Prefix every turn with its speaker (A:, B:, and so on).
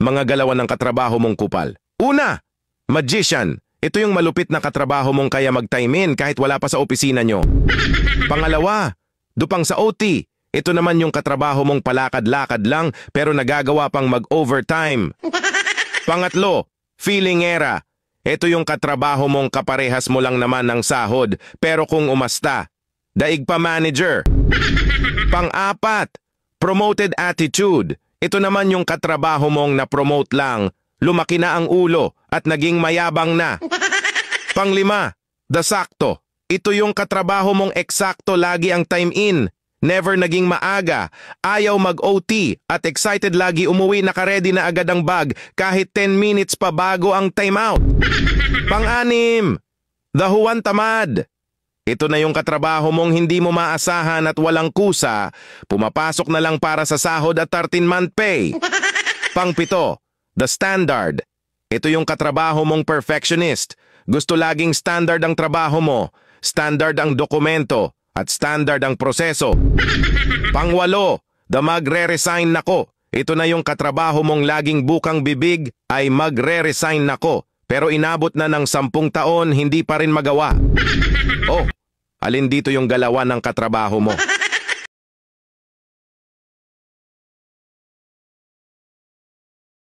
A: mga galawan ng katrabaho mong kupal. Una, magician. Ito yung malupit na katrabaho mong kaya mag-time in kahit wala pa sa opisina nyo. Pangalawa, dupang sa OT. Ito naman yung katrabaho mong palakad-lakad lang pero nagagawa pang mag-overtime. Pangatlo, feelingera. Ito yung katrabaho mong kaparehas mo lang naman ng sahod pero kung umasta, daig pa manager. Pang-apat, promoted attitude. Ito naman yung katrabaho mong na-promote lang, lumaki na ang ulo at naging mayabang na. Panglima, the sakto. Ito yung katrabaho mong eksakto lagi ang time in, never naging maaga, ayaw mag-OT at excited lagi umuwi naka-ready na agad ang bag kahit 10 minutes pa bago ang time out. Pang-anim, the huwan tamad. Ito na yung katrabaho mong hindi mo maasahan at walang kusa, pumapasok na lang para sa sahod at 13-month pay. Pang-pito, the standard. Ito yung katrabaho mong perfectionist. Gusto laging standard ang trabaho mo, standard ang dokumento, at standard ang proseso. Pang-walo, the magre-resign nako. Ito na yung katrabaho mong laging bukang bibig ay magre-resign nako. Pero inabot na ng 10 taon, hindi pa rin magawa. Oh, alin dito yung galawan ng katrabaho mo?